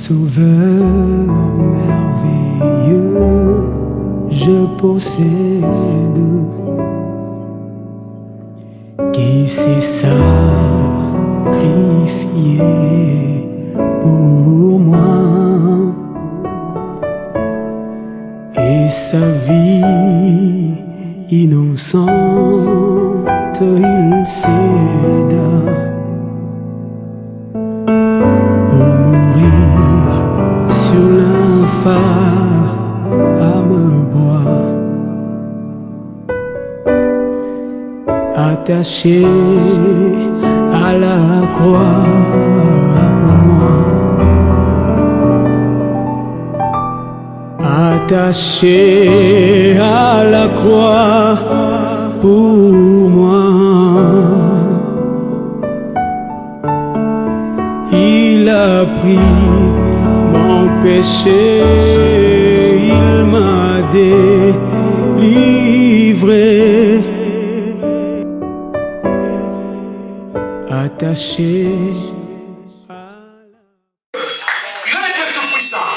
Sauveur merveilleux, je possède, qui s'est sacrifié pour moi, et sa vie innocente il céda pour mourir sur l'infâme bois, attaché à la croix pour moi, attaché à la croix pour moi. Il a pris mon péché, il m'a délivré, attaché. Il est Dieu tout-puissant.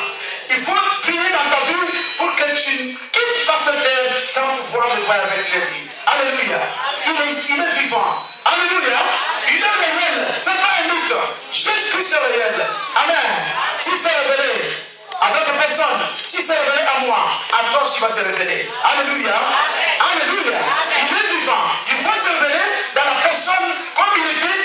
Il faut prier dans ta vie pour que tu quittes pas cette terre sans pouvoir le voir avec lui. Alléluia. Il est vivant. Alléluia. Il est réel. Ce n'est pas un mythe. Jésus-Christ est réel. Amen. Si c'est révélé à d'autres personnes, si c'est révélé à moi, à toi tu vas se révéler. Alléluia. Alléluia. Il est vivant. Il va se révéler dans la personne comme il était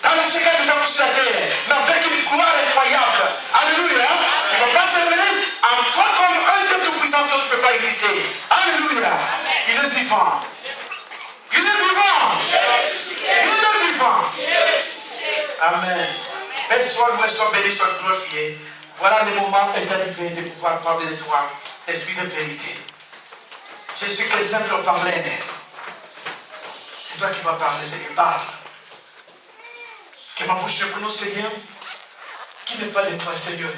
dans le secret de Dieu sur la terre, mais avec une gloire incroyable. Alléluia. Il ne va pas se révéler en toi comme un Dieu tout-puissant, tu ne peux pas exister. Alléluia. Il est vivant. Il est vivant. Il est vivant. Amen. Père, sois loué, sois béni, sois glorifié. Voilà le moment est arrivé de pouvoir parler de toi, esprit de vérité. Je suis que les simples parlaient. C'est toi qui vas parler, c'est qui parle. Que ma bouche prononce, Seigneur, qui n'est pas de toi, Seigneur.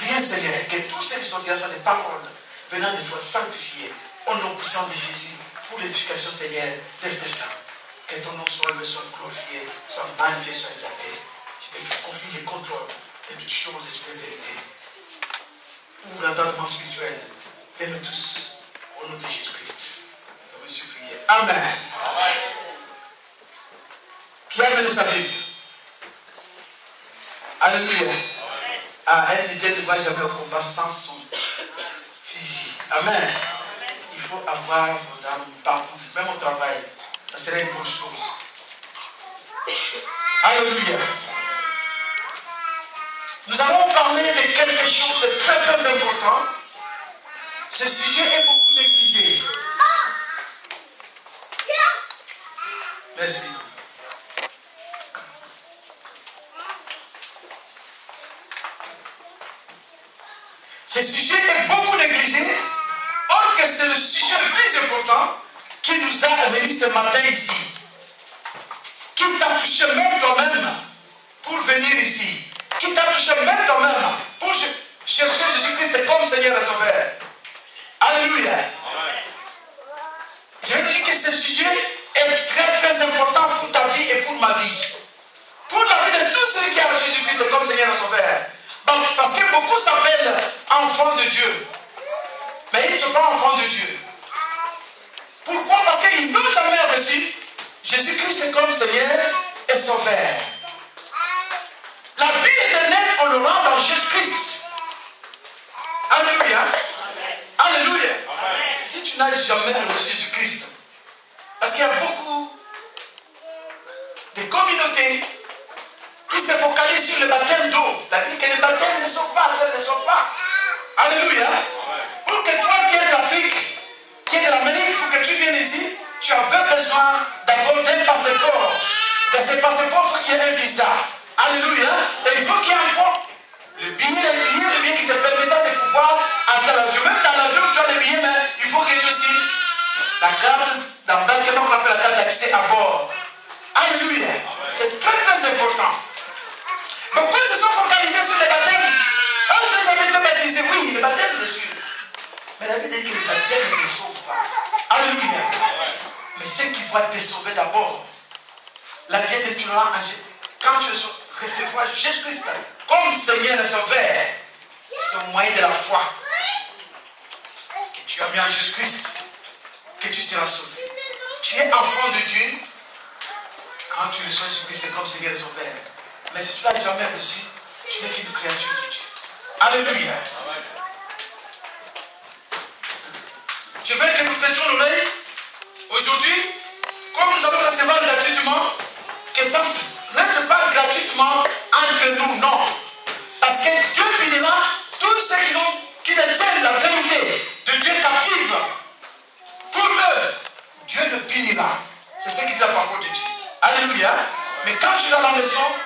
Rien, Seigneur, que tous ceux qui sont là soient des paroles venant de toi sanctifiées au nom puissant de Jésus pour l'éducation, Seigneur, d'Esprit Saint. Que ton nom soit loué, soit glorifié, soit magnifié, soit exalté. Je te confie le contrôle de toutes choses, esprit de vérité. Ouvre l'entendement spirituel et nous tous, au nom de Jésus-Christ. Je vous supplie. Amen. Qui a mené sa Bible? Alléluia. Elle ne va jamais au combat sans son physique. Amen. Il faut avoir vos âmes partout, même au travail. Ça serait une bonne chose. Alléluia. Nous allons parler de quelque chose de très très important. Ce sujet est beaucoup négligé. Merci. Ce sujet est beaucoup négligé, or que c'est le sujet le plus important qui nous a amenés ce matin ici. Qui t'a touché même toi-même pour venir ici. Qui t'a touché même toi-même pour chercher Jésus-Christ comme Seigneur et Sauveur. Alléluia. Je veux dire que ce sujet est très très important pour ta vie et pour ma vie. Pour la vie de tous ceux qui ont Jésus-Christ comme Seigneur et Sauveur. Parce que beaucoup s'appellent enfants de Dieu. Mais ils ne sont pas enfants de Dieu. Pourquoi? Parce qu'ils n'ont jamais reçu Jésus-Christ comme Seigneur et Sauveur. La vie éternelle, on le rend dans Jésus-Christ. Alléluia. Alléluia. Si tu n'as jamais reçu Jésus-Christ, parce qu'il y a beaucoup de communautés qui se focalisent sur le baptême d'eau. C'est-à-dire que les baptêmes ne sont pas, ne sont pas. Alléluia. Pour que toi qui es d'Afrique, qui es de l'Amérique, pour que tu viennes ici, tu avais besoin d'abord d'un passeport. De ce passeport, il faut qu'il y ait un visa. Alléluia. Et il faut qu'il y ait encore le billet qui te permettra de pouvoir entrer dans l'avion. Même dans l'avion, tu as le billet, mais il faut que tu aies aussi la carte d'embarquement qu'on appelle la carte d'accès à bord. Alléluia. C'est très très important. Beaucoup se sont focalisés sur les baptêmes. Je n'ai jamais été baptisé. Oui, le baptême, bien sûr. Mais la Bible dit que le baptême ne sauve pas. Alléluia. Mais ce qui va te sauver d'abord, la vie est quand recevoir Jésus-Christ comme Seigneur et Sauveur, c'est au moyen de la foi que tu as mis en Jésus-Christ que tu seras sauvé. Tu es enfant de Dieu quand tu reçois Jésus-Christ comme Seigneur et Sauveur. Mais si tu ne l'as jamais reçu, tu n'es qu'une créature de Dieu. Alléluia. Je veux que nous prêtions l'oreille aujourd'hui, comme nous allons recevoir gratuitement, que ça ne reste pas gratuitement entre nous, non. Parce que Dieu punira tous ceux qui détiennent la vérité de Dieu captive. Pour eux, Dieu le punira. C'est ce qu'il dit la parole de Dieu. Alléluia. Mais quand tu es à la maison,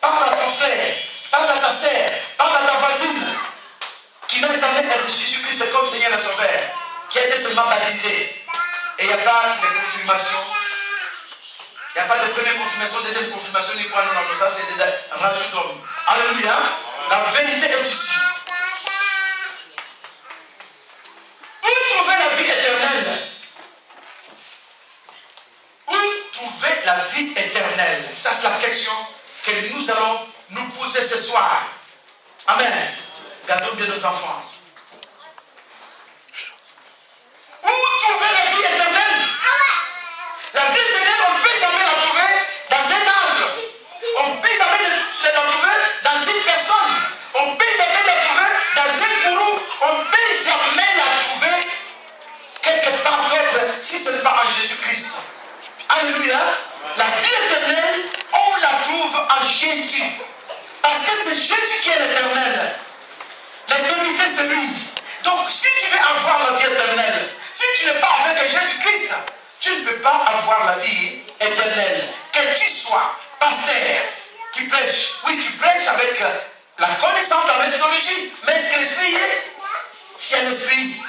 parle à ton frère, parle à ta sœur, parle à ta voisine, qui n'a jamais reçu Jésus-Christ comme Seigneur et Sauveur, qui a été seulement baptisé. Et il n'y a pas de confirmation. Il n'y a pas de première confirmation, deuxième confirmation, ni quoi, non, ça c'est des rajouts d'hommes. Alléluia. La vérité est ici. Où trouver la vie éternelle? Où trouver la vie éternelle? Ça c'est la question que nous allons nous poser ce soir. Amen. Gardons bien nos enfants. Où trouver la vie éternelle? La vie éternelle, on ne peut jamais la trouver dans un arbre. On ne peut jamais la trouver dans une personne. On ne peut jamais la trouver dans un gourou. On ne peut jamais la trouver quelque part d'autre si ce n'est pas en Jésus-Christ. Alléluia. La vie éternelle, on la trouve en Jésus. Parce que c'est Jésus qui est l'éternel. L'éternité, c'est lui. Donc, si tu veux avoir la vie éternelle, si tu n'es pas avec Jésus-Christ, tu ne peux pas avoir la vie éternelle. Que tu sois pasteur qui prêche, oui, tu prêches avec la connaissance de la méthodologie, mais est-ce que l'esprit est? Si un esprit,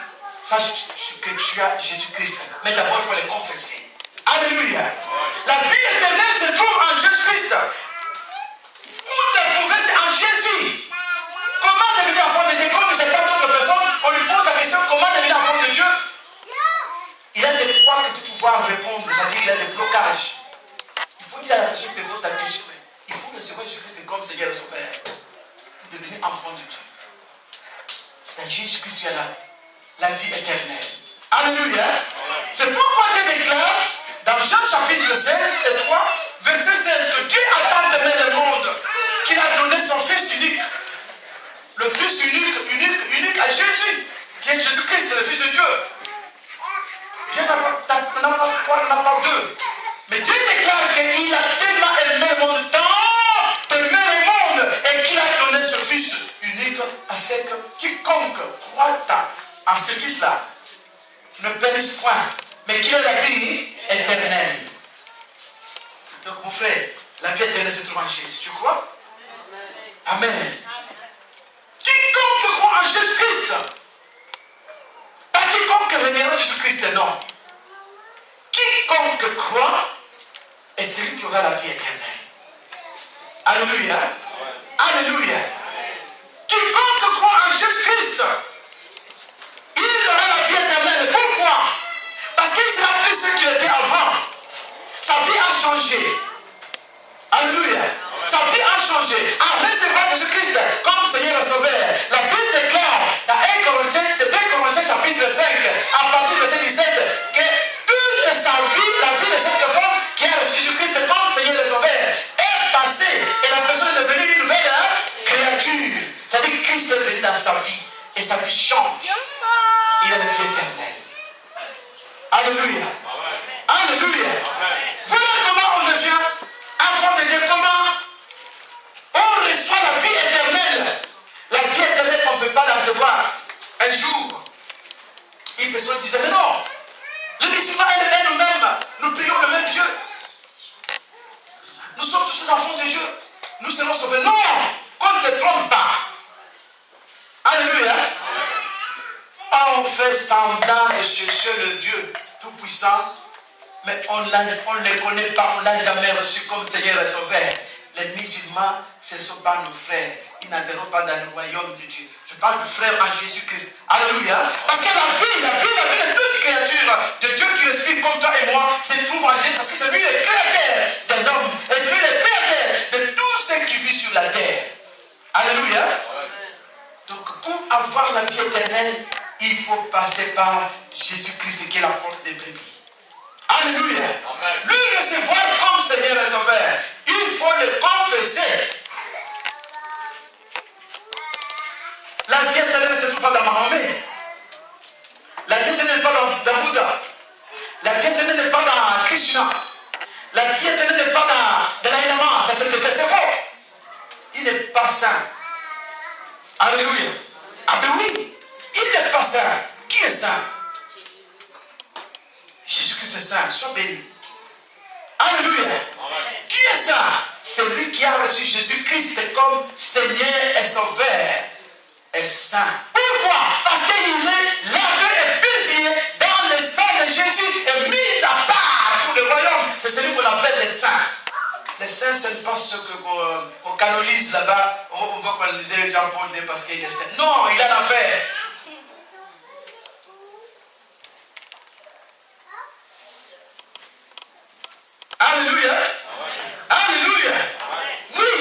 sache que tu as Jésus-Christ. Mais d'abord, il faut le confesser. Alléluia. La vie éternelle se trouve en Jésus-Christ. Où la trouver, c'est en Jésus. Comment devenir enfant de Dieu? Comme je parle d'autres personnes, on lui pose la question comment devenir enfant de Dieu? Il a des points que tu pouvoir répondre, c'est-à-dire il a des blocages. Il faut dire à la personne qui te pose la question, il faut recevoir Jésus-Christ comme Seigneur et Sauveur pour devenir enfant de Dieu. C'est à Jésus-Christ qui a la vie éternelle. Alléluia. C'est pourquoi Dieu déclare dans Jean chapitre 16 et 3, verset 16, que Dieu a tant aimé le monde qu'il a donné son Fils unique. Le Fils unique à Jésus, qui est Jésus-Christ, le Fils de Dieu. Dieu n'a pas trois, n'a pas deux. Mais Dieu déclare qu'il a tellement aimé le monde, tant aimé le monde, et qu'il a donné ce Fils unique à ce que quiconque croit à ce Fils-là ne périsse point, mais qu'il ait la vie éternelle. Donc mon frère, la vie éternelle se trouve en Jésus. Tu crois? Amen. Quiconque croit en Jésus-Christ, pas quiconque révérend Jésus-Christ, non. Quiconque croit est celui qui aura la vie éternelle. Alléluia. Alléluia. Quiconque croit en Jésus-Christ, il aura la vie éternelle. Pourquoi? Parce qu'il ne sera plus ce qu'il était avant. Sa vie a changé. Alléluia. Sa vie a changé. En recevant Jésus-Christ comme Seigneur et Sauveur, la Bible déclare dans 2 Corinthiens chapitre 5, à partir du verset 17, que toute sa vie, la vie de cette femme qui a reçu Jésus-Christ comme Seigneur et Sauveur, est passée et la personne est devenue une nouvelle créature. C'est-à-dire que Christ est venu dans sa vie et sa vie change. Il a la vie éternelle. Alléluia. Alléluia. Voilà comment on devient enfant de Dieu. Comment on reçoit la vie éternelle. La vie éternelle, on ne peut pas la recevoir. Un jour, une personne disait, mais non, les musulmans et nous-mêmes, nous prions le même Dieu. Nous sommes tous enfants de Dieu. Nous serons sauvés. Non, qu'on ne te trompe pas. Alléluia. On fait semblant de chercher le Dieu Tout-Puissant, mais on ne les connaît pas, on ne l'a jamais reçu comme Seigneur et Sauveur. Les musulmans, ce ne sont pas nos frères. Ils n'entreront pas dans le royaume de Dieu. Je parle du frère en Jésus-Christ. Alléluia. Parce que la vie de toute créature de Dieu qui respire comme toi et moi se trouve en Jésus. Parce que c'est lui le créateur de l'homme. Et c'est lui le créateur de tout ce qui vit sur la terre. Alléluia. Donc pour avoir la vie éternelle, il faut passer par Jésus-Christ qui est la porte des brebis. Alléluia. Lui recevoir comme Seigneur et Sauveur, il faut le confesser. La vie éternelle ne se trouve pas dans Mahomet. La vie éternelle n'est pas dans Bouddha. La vie éternelle n'est pas dans Krishna. La vie éternelle n'est pas dans Dalai Lama. Ça c'est faux. Il n'est pas saint. Alléluia. Ah ben oui, il n'est pas saint. Qui est saint? Jésus-Christ est saint. Sois béni. Alléluia. Qui est saint? C'est lui qui a reçu Jésus-Christ comme Seigneur et Sauveur. Est saint. Pourquoi? Parce qu'il est lavé et purifié dans le sang de Jésus et mis à part pour le royaume. C'est celui qu'on appelle les saints. Les saints, ce n'est pas ce qu'on canonise là-bas. On va canoniser Jean-Paul II parce qu'il est saint. Non, il a l'affaire. Alléluia. Alléluia. Oui.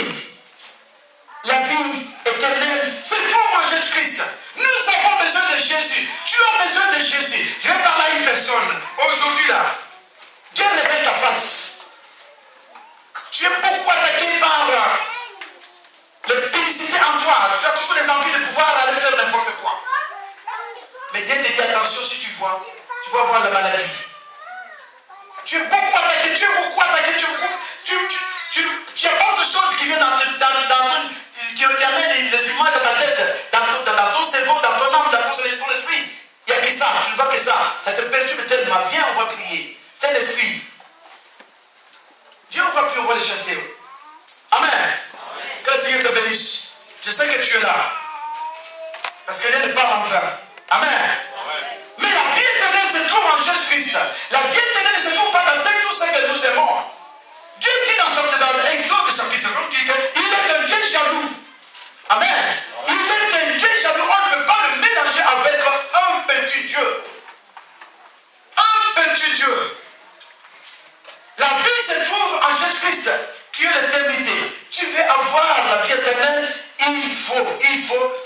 La vie éternelle, c'est pour Jésus-Christ. Nous avons besoin de Jésus. Tu as besoin de Jésus. Je vais parler à une personne. Aujourd'hui là, Dieu révèle ta face. Tu es beaucoup attaqué par le pénicilline en toi. Tu as toujours des envies de pouvoir aller faire n'importe quoi. Mais Dieu te dit attention, si tu vas avoir la maladie. Tu es beaucoup attaqué, tu as beaucoup de choses qui viennent qui amènent les images dans ta tête, dans ton cerveau, dans ton âme, dans ton esprit. Il n'y a que ça, tu ne vois que ça. Ça te perturbe tellement. Viens, on va prier. Saint-Esprit. Dieu, on ne va plus, on va les chasser. Amen. Que le Seigneur te bénisse. Je sais que tu es là. Parce que Dieu n'est pas en vain. Amen. Mais la vie éternelle se trouve en Jésus-Christ. La vie éternelle ne se trouve pas dans tout ce que nous aimons. Dieu dit dans Exode chapitre 28 qu'il est un Dieu jaloux. Amen. Il est un Dieu jaloux. On ne peut pas le mélanger avec un petit Dieu. Un petit Dieu. La vie se trouve en Jésus-Christ, qui est l'éternité. Tu veux avoir la vie éternelle, il faut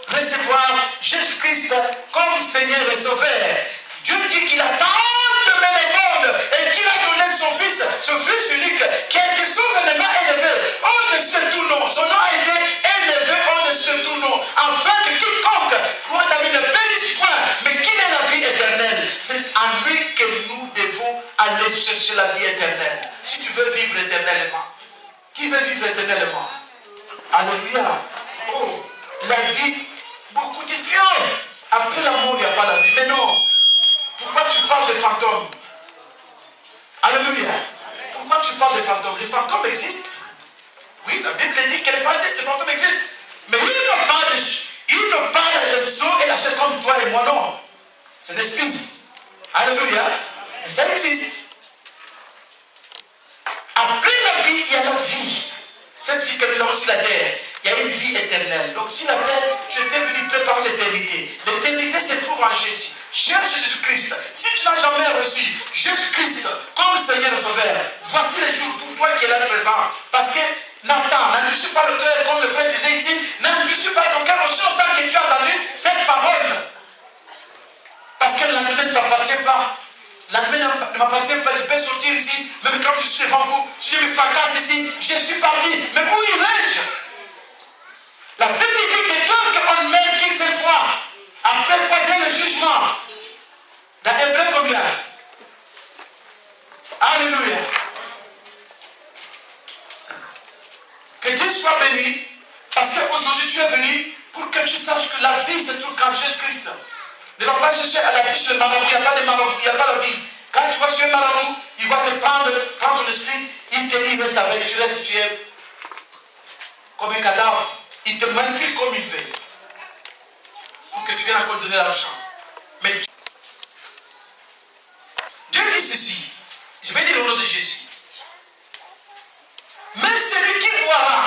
recevoir Jésus-Christ comme Seigneur et Sauveur. Dieu dit qu'il a tant aimé le monde et qu'il a donné son Fils unique, qui a été souverainement élevé au-dessus de tout nom. Son nom a été élevé au-dessus de tout nom, afin que quiconque croit en lui ne périsse point, mais qu'il ait la vie éternelle. C'est à lui que nous devons aller chercher la vie éternelle. Si tu veux vivre éternellement, qui veut vivre éternellement? Alléluia. Oh, la vie, beaucoup disent oh, après la mort, il n'y a pas la vie. Mais non. Pourquoi tu parles de fantômes? Alléluia. Pourquoi tu parles de fantômes? Les fantômes existent. Oui, la Bible dit que les fantômes existent. Mais ils ne parlent des eaux et la chair comme toi et moi, non. C'est l'esprit. Alléluia. Et ça existe. Après la vie, il y a la vie. Cette vie que nous avons sur la terre, il y a une vie éternelle. Donc sur la terre, je t'ai venu préparer l'éternité. L'éternité se trouve en Jésus. Cherche Jésus-Christ. Si tu n'as jamais reçu Jésus-Christ comme Seigneur et Sauveur, voici les jours pour toi qui est là présent. Parce que Nathan, n'endurcis pas le cœur comme le frère disait ici, n'endurcis pas ton cœur aussi longtemps que tu as entendu cette parole. Parce que la lendemain ne t'appartient pas. La lendemain ne m'appartient pas. Je peux sortir ici, même quand je suis devant vous. Si je me fracasse ici, je suis parti. Mais où irai-je? La Bible dit que tant qu'on meurt qu'une seule fois, après quoi vient le jugement? Dans Hébreu combien? Alléluia. Que Dieu soit béni, parce qu'aujourd'hui tu es venu pour que tu saches que la vie se trouve qu'en Jésus-Christ. Ne va pas chercher à la vie chez le marabout, il n'y a pas de marabout, il n'y a pas la vie. Quand tu vas chez le marabout, il va te prendre ton esprit, il te dit, reste avec, tu restes, tu es comme un cadavre. Il te manipule comme il fait. Pour que tu viennes encore donner l'argent. Mais Dieu dit ceci. Je vais dire au nom de Jésus. Mais celui qui boira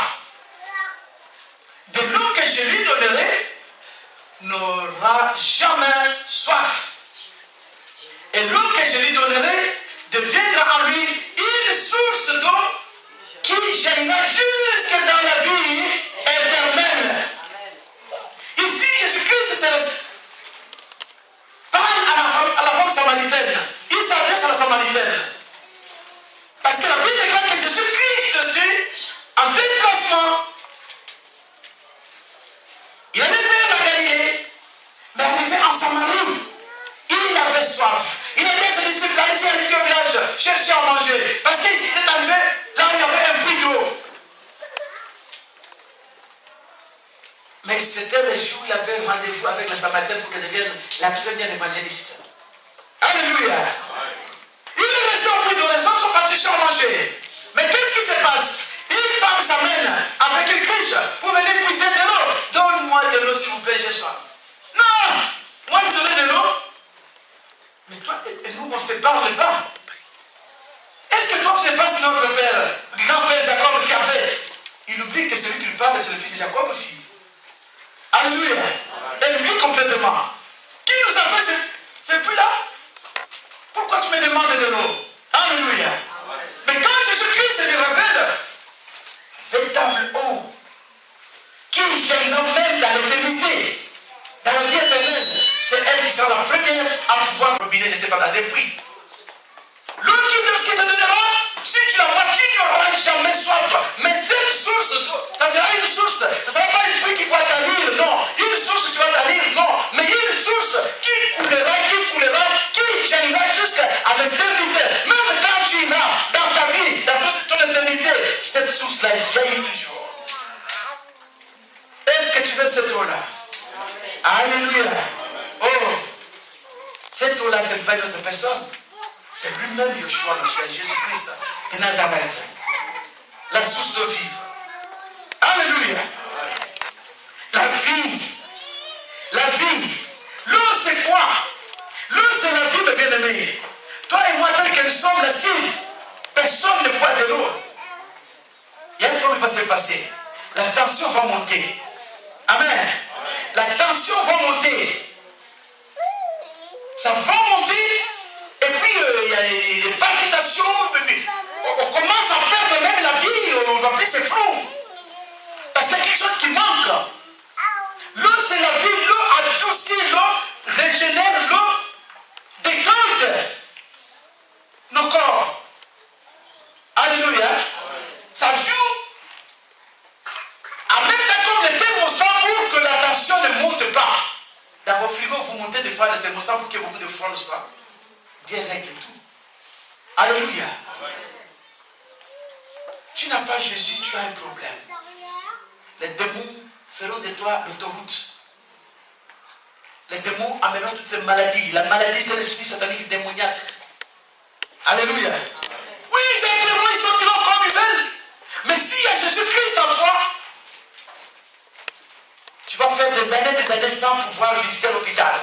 de l'eau que je lui donnerai n'aura jamais soif. Et l'eau que je lui donnerai deviendra en lui une source d'eau qui jaillira jusque dans la vie Mais c'était le jour où il avait rendez-vous avec la Samaritaine pour qu'elle devienne la première évangéliste. Alléluia. Il est resté auprès de les autres sont partis chez manger. Mais qu'est-ce qui se passe? Une femme s'amène avec une cruche pour venir puiser de l'eau. Donne-moi de l'eau s'il vous plaît, j'ai soif. Non! Moi tu donnes de l'eau? Mais toi et nous on ne se parle pas. Est-ce que toi tu ne sais pas si notre père, le grand-père Jacob qui avait, il oublie que celui qui lui parle c'est le fils de Jacob aussi. Alléluia. Elle oublie complètement. Qui nous a fait ce puits-là? Pourquoi tu me demandes de l'eau? Alléluia. Mais quand Jésus-Christ se révèle, véritable eau, qui jaillira même dans l'éternité, dans la vie éternelle, c'est elle qui sera la première à pouvoir robinet, je ne sais pas, dans des puits. L'eau qui te donnera, si tu la bois, tu n'auras jamais soif. Mais cette source, ça sera une source. Ce ne sera pas une puits qui va t'allir, non. Une source qui va t'allir, non. Mais une source qui coulera, qui jaillira jusqu'à l'éternité. Même quand tu iras dans ta vie, dans toute ton éternité, cette source-là jaillit toujours. Est-ce que tu veux cette eau-là? Alléluia. Oh, cette eau-là, ce n'est pas une autre personne. C'est lui-même Yeshua, notre frère Jésus-Christ de Nazareth. La source de vivre. Alléluia. La vie. La vie. L'eau, c'est quoi? L'eau, c'est la vie, mes bien-aimés. Toi et moi, tel que nous sommes là-dessus, personne ne boit de l'eau. Il y a un problème qui va se passer. La tension va monter. Amen. La tension va monter. Ça va monter. Et puis, il y a les palpitations. On commence à perdre même la vie. On va plus se flou. Parce qu'il y a quelque chose qui manque. L'eau, c'est la vie. L'eau adoucit, l'eau régénère, l'eau décante nos corps. Alléluia. Ça joue. En même temps comme le thermostat pour que la tension ne monte pas. Dans vos frigos, vous montez des fois le thermostat pour qu'il y ait beaucoup de froid, n'est-ce pas? Dieu règle tout. Alléluia. Tu n'as pas Jésus, tu as un problème. Les démons feront de toi l'autoroute. Les démons amèneront toutes les maladies. La maladie, c'est l'esprit satanique démoniaque. Alléluia. Oui, ces démons, ils sortiront comme ils veulent. Mais s'il y a Jésus-Christ en toi, tu vas faire des années sans pouvoir visiter l'hôpital.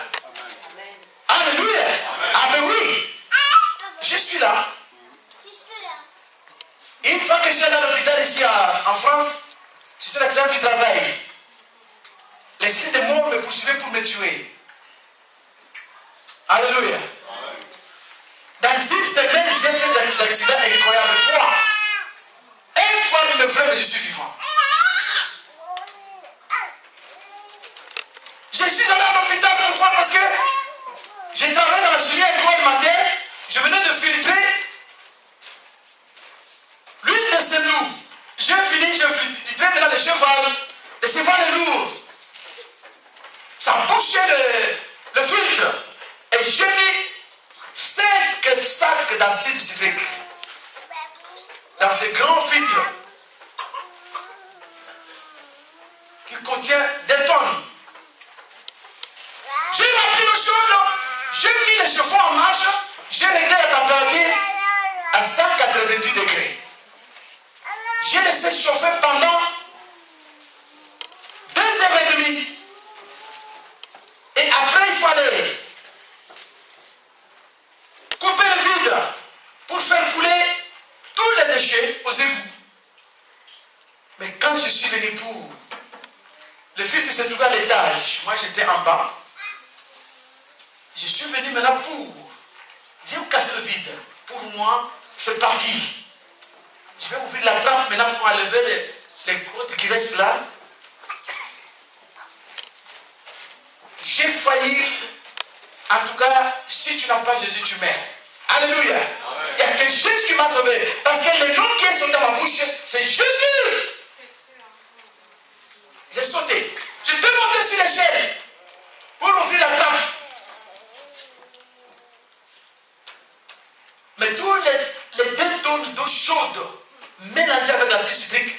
Alléluia. Ah ben oui. Je suis là. Une fois que je suis allé à l'hôpital ici en France, c'est un accident du travail. L'esprit de mort me poursuivait pour me tuer. Alléluia. Dans une semaine, j'ai fait des accidents incroyables. Pourquoi? Incroyable, mes frères, mais je suis vivant. Je suis allé à l'hôpital, pourquoi? Parce que j'ai travaillé dans la chimie à 3 du matin, je venais de filtrer l'huile de semoule. J'ai fini, je filtrais maintenant le cheval est lourd. Ça bouchait le filtre. Et j'ai mis 5 sacs d'acide citrique dans ce grand filtre qui contient des tonnes. J'ai rempli l'eau chaude, j'ai mis les chauffe-eau en marche, j'ai réglé la température à 190 degrés. J'ai laissé chauffer pendant 2h30. Et après, il fallait couper le vide pour faire couler tous les déchets aux égouts. Mais quand je suis venu pour... Le filtre se trouvait à l'étage. Moi, j'étais en bas. Je suis venu maintenant pour... J'ai cassé le vide. Pour moi, c'est parti. Je vais ouvrir la trappe maintenant pour enlever les croûtes qui restent là. J'ai failli, en tout cas, si tu n'as pas Jésus, tu meurs. Alléluia. Amen. Il n'y a que Jésus qui m'a sauvé. Parce que le nom qui est sauté dans ma bouche, c'est Jésus. J'ai sauté. J'étais monté sur l'échelle pour ouvrir la trappe. Mais tous les 2 tonnes d'eau chaude mélangée avec l'acide citrique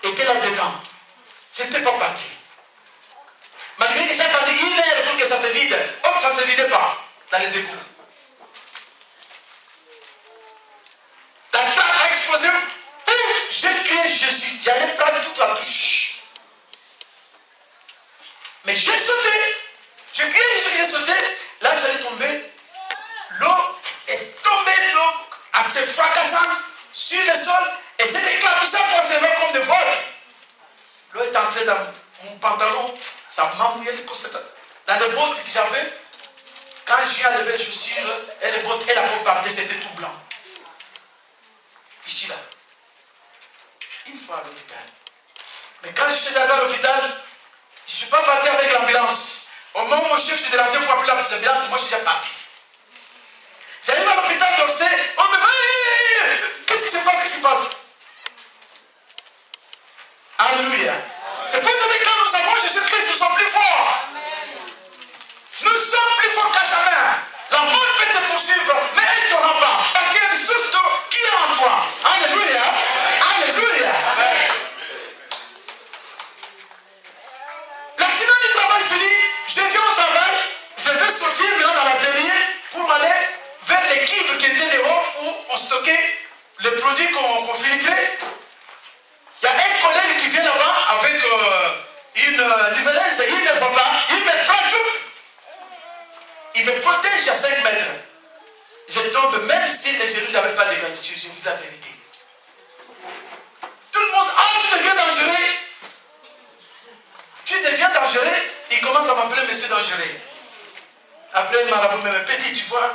étaient là-dedans. Ce n'était pas parti. attendu 1 heure pour que ça se vide. Hop, ça ne se vidait pas dans les égouts. La trappe a explosé. J'ai crié Jésus. J'allais prendre toute la douche. Mais j'ai sauté. J'ai crié Jésus, j'ai sauté. Là, j'allais tomber. L'eau est tombée, l'eau assez fracassante sur le sol. Et c'était éclaboussé pour se lever comme des vols. L'eau est entrée dans mon pantalon. Ça m'a mouillé dans les bottes que j'avais. Quand j'ai enlevé les chaussures et les bottes et la peau partait, c'était tout blanc. Ici, là. Une fois à l'hôpital. Mais quand je suis arrivé à l'hôpital, je ne suis pas parti avec l'ambulance. Au moment où mon chef s'est dérangé pour appeler l'ambulance, moi je suis déjà parti. J'arrive à l'hôpital d'Orsay, on me dit qu'est-ce qui se passe, qu'est-ce qui se passe? Alléluia. C'est pour dire que quand nous avons Jésus-Christ, nous sommes plus forts. Nous sommes plus forts qu'à jamais. La mort peut te poursuivre, mais elle ne t'aura pas. Parce qu'il y a une source d'eau qui est en toi. Alléluia. Alléluia. L'accident du travail fini, je viens au travail, je vais sortir maintenant dans la dernière pour aller vers les cuves qui étaient dehors où on stockait les produits qu'on filtrait. Il y a un collègue qui vient là-bas avec une livraison, il ne va pas, il me prend tout. Il me protège à 5 mètres. Je tombe, même si les genoux n'avaient pas de gratitude, j'ai vu la vérité. Tout le monde, tu deviens dangereux. Tu deviens dangereux, il commence à m'appeler monsieur dangereux. Après, il m'a rappelé, mais petit, tu vois,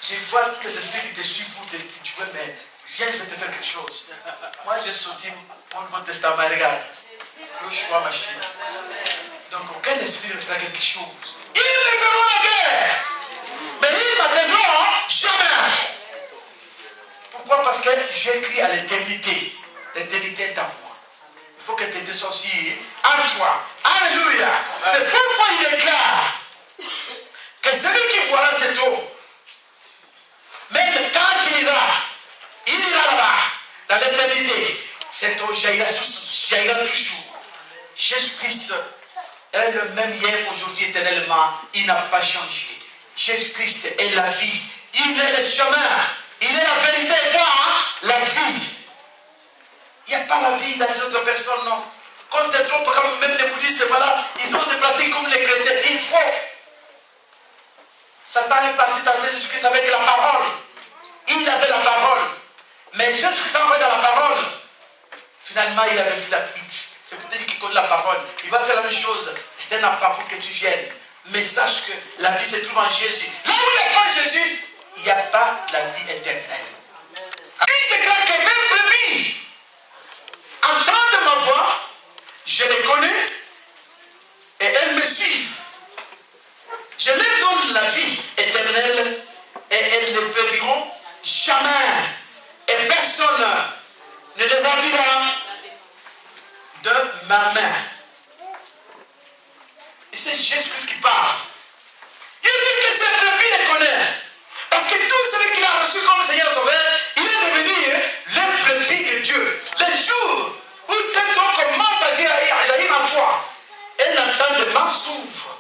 je vois tous les esprits qui te suivent pour te tuer, mais viens, je vais te faire quelque chose. Moi, j'ai sorti mon Nouveau Testament, regarde. Le choix machine. Donc, aucun esprit ne fera quelque chose. Ils me feront la guerre. Mais ils m'atteindront jamais. Pourquoi? Parce que j'ai écrit à l'éternité. L'éternité est à moi. Il faut que l'éternité soit aussi en toi. Alléluia. C'est pourquoi il déclare que celui qui boira cette eau, même quand il ira là-bas, dans l'éternité, cette eau jaillira toujours. Jésus-Christ est le même hier, aujourd'hui, éternellement. Il n'a pas changé. Jésus-Christ est la vie. Il est le chemin. Il est la vérité. Quoi, la vie. Il n'y a pas la vie dans une autre personne, non. Quand tu te trompes, comme même les bouddhistes, voilà, ils ont des pratiques comme les chrétiens. Il faut. Satan est parti dans Jésus-Christ avec la parole. Il avait la parole. Mais Jésus-Christ a envoyé dans la parole. Finalement, il avait vu la fuite. C'est pour te dire qu'il connaît la parole. Il va faire la même chose. C'est un appât pour que tu viennes. Mais sache que la vie se trouve en Jésus. Là où il n'y a pas Jésus, il n'y a pas la vie éternelle. Il déclare que même brebis entendent ma voix, je les connais et elles me suivent. Je leur donne la vie éternelle et elles ne périront jamais. Et personne ne les ravira de ma main. Et c'est Jésus-Christ qui parle. Il dit que cette brebis les connaît. Parce que tout celui qu'il a reçu comme Seigneur Sauveur, il est devenu le brebis de Dieu. Le jour où cette eau commence à jaillir en toi, et l'entendement s'ouvre.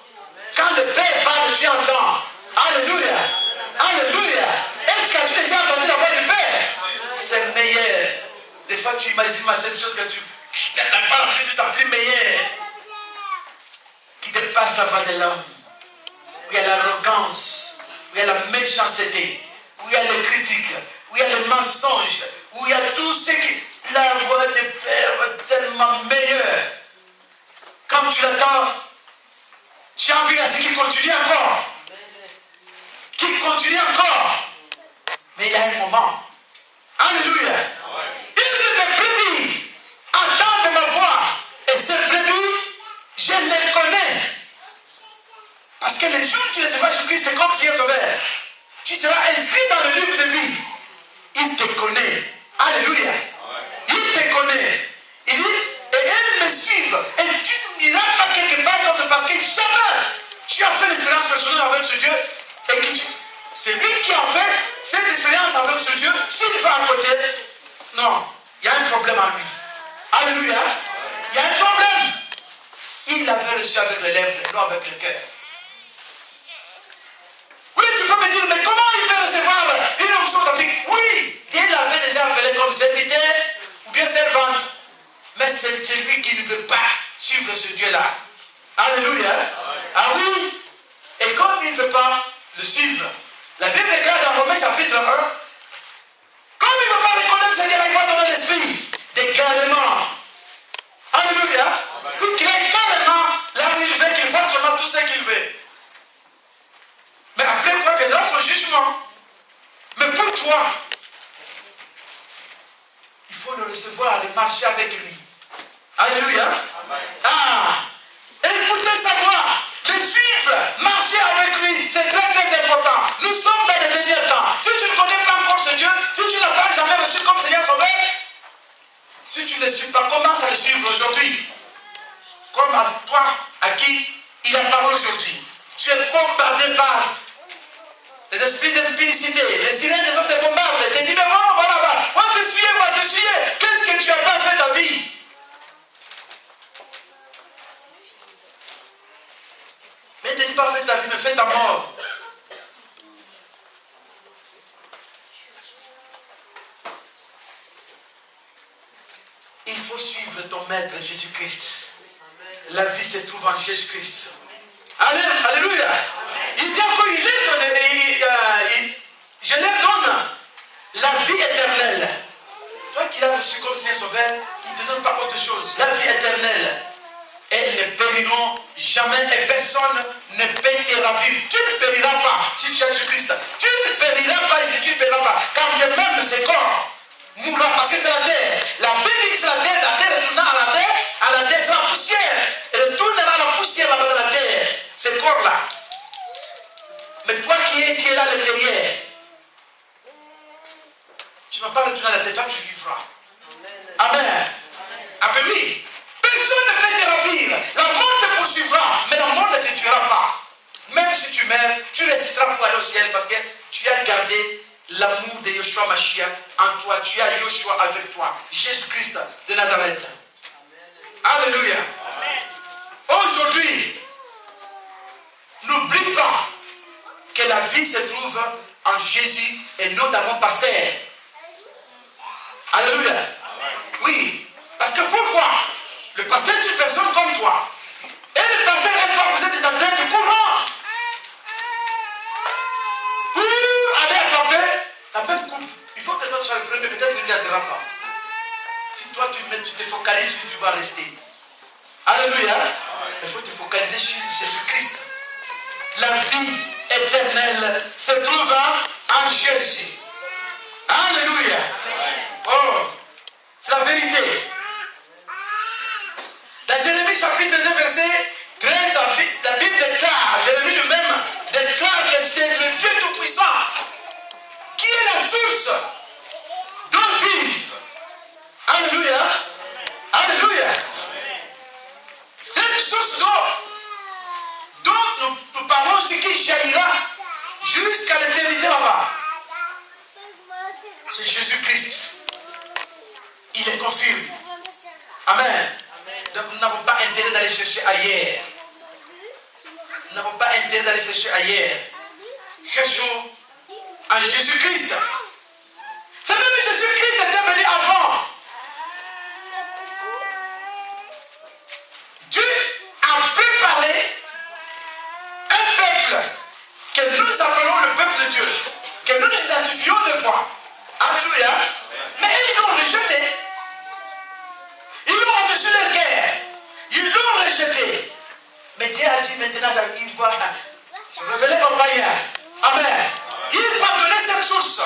Quand le Père parle, tu entends. Alléluia. Alléluia. Est-ce que tu as déjà entendu la voix du Père? C'est meilleur. Des fois, tu imagines ma seule chose que tu n'as pas la plus, ça plus meilleur. Qui dépasse la voix de l'homme. Où il y a l'arrogance, où il y a la méchanceté, où il y a les critiques, où il y a le mensonge, où il y a tout ce qui... La voix du Père est tellement meilleure. Quand tu l'attends, tu as envie à ce qu'il continue encore. Qu'il continue encore. Mais il y a un moment. Alléluia. Il dit mes brebis entendent ma voix. Et ces brebis, je les connais. Parce que le jour où tu recevras Jésus-Christ, c'est comme Seigneur Sauveur. Tu seras inscrit dans le livre de vie. Il te connaît. Alléluia. Il te connaît. Il dit, et elles me suivent. Et tu n'iras pas quelque part d'autre parce que jamais tu as fait l'expérience personnelle avec ce Dieu. Et que c'est lui qui a fait cette expérience avec ce Dieu. S'il va à côté, non, il y a un problème en lui. Alléluia. Il y a un problème. Il avait reçu avec les lèvres, non avec le cœur. Oui, tu peux me dire, mais comment il peut recevoir une onction authentique? Oui, Dieu l'avait déjà appelé comme serviteur ou bien servante. Mais c'est celui qui ne veut pas suivre ce Dieu-là. Alléluia. Ah oui. Et comme il ne veut pas le suivre, la Bible déclare dans Romains chapitre 1, comme il ne veut pas reconnaître ce Seigneur, il va donner l'esprit d'égarement. Alléluia. Pour qu'il ait carrément là où il veut, qu'il fasse vraiment tout ce qu'il veut. Mais après quoi viendra son jugement. Mais pour toi, il faut le recevoir et marcher avec lui. Alléluia. Ah. Et pour te savoir, le suivre, marcher avec lui, c'est très très important. Nous sommes dans les derniers temps. Si tu ne connais pas encore ce Dieu, si tu ne l'as pas jamais reçu comme Seigneur Sauveur, si tu ne le suis pas, commence à le suivre aujourd'hui. Comme à toi, à qui il a parlé aujourd'hui. Tu es bombardé par les esprits d'impudicité, les sirènes des autres te bombardent. Tu te dis, mais voilà, va te suivre. Qu'est-ce que tu as pas fait ta vie? Mais ne dis pas fais ta vie, mais fais ta mort. Il faut suivre ton maître Jésus-Christ. La vie se trouve en Jésus-Christ. Alléluia. Il dit encore, je leur donne la vie éternelle. Toi qui l'as reçu comme Seigneur Sauveur, il ne te donne pas autre chose. La vie éternelle. Et ils ne périront jamais et personne ne peut te ravir. Tu ne périras pas si tu es Jésus-Christ. Tu ne périras pas si tu ne périras pas. Car même ce corps mourra parce que c'est la terre. La Bible dit que c'est la terre retournera à la terre c'est la poussière. Et retournera à la poussière là-bas de la terre. Ce corps-là. Mais toi qui es là à l'intérieur, tu ne vas pas retourner à la terre, toi tu vivras. Amen. Amen. Oui. Personne ne peut te ravir. La mort te poursuivra, mais la mort ne te tuera pas. Même si tu meurs, tu résisteras pour aller au ciel parce que tu as gardé l'amour de Yeshua Mashiach en toi. Tu as Yeshua avec toi. Jésus-Christ de Nazareth. Alléluia. Aujourd'hui, n'oublie pas que la vie se trouve en Jésus et non dans mon pasteur. Alléluia. Oui. Parce que pourquoi? Le pasteur c'est une personne comme toi. Et le pasteur et toi, vous êtes des athlètes courants. Pour aller attraper la même coupe. Il faut que toi tu sois le premier, peut-être il ne l'attrape pas. Si toi tu te focalises sur lui, tu vas rester. Alléluia. Il faut te focaliser sur Jésus-Christ. La vie éternelle se trouve en Jésus. Alléluia. Oh, c'est la vérité. Dans Jérémie chapitre 2 verset 13, la Bible déclare, Jérémie lui-même déclare que c'est le Dieu Tout-Puissant qui est la source d'eau vive. Alléluia. Alléluia. Cette source d'eau dont nous parlons, ce qui jaillira jusqu'à l'éternité là-bas, c'est Jésus-Christ. Il est confirme. Amen. Donc nous n'avons pas intérêt d'aller chercher ailleurs. Nous n'avons pas intérêt d'aller chercher ailleurs. Cherchons en Jésus-Christ. C'est même que Jésus-Christ était venu avant. Dieu a préparé un peuple que nous appelons le peuple de Dieu, que nous nous identifions devant. Alléluia. Mais ils l'ont rejeté. Ils l'ont au-dessus de leur guerre. Ils l'ont rejeté. Mais Dieu a dit maintenant, il va se révéler aux païens. Amen. Il va donner cette source